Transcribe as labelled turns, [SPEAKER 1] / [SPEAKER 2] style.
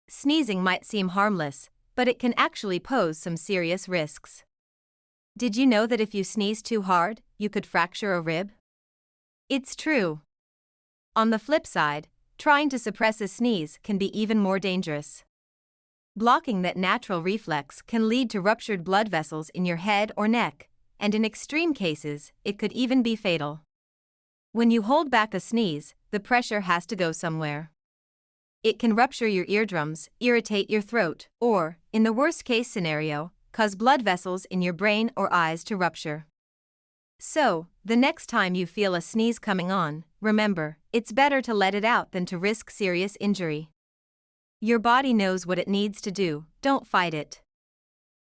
[SPEAKER 1] Sneezing might seem harmless, but it can actually pose some serious risks. Did you know that if you sneeze too hard, you could fracture a rib? It's true. On the flip side, trying to suppress a sneeze can be even more dangerous. Blocking that natural reflex can lead to ruptured blood vessels in your head or neck, and in extreme cases, it could even be fatal. When you hold back a sneeze, the pressure has to go somewhere. It can rupture your eardrums, irritate your throat, or, in the worst-case scenario, cause blood vessels in your brain or eyes to rupture. So, the next time you feel a sneeze coming on, remember, it's better to let it out than to risk serious injury. Your body knows what it needs to do, don't fight it.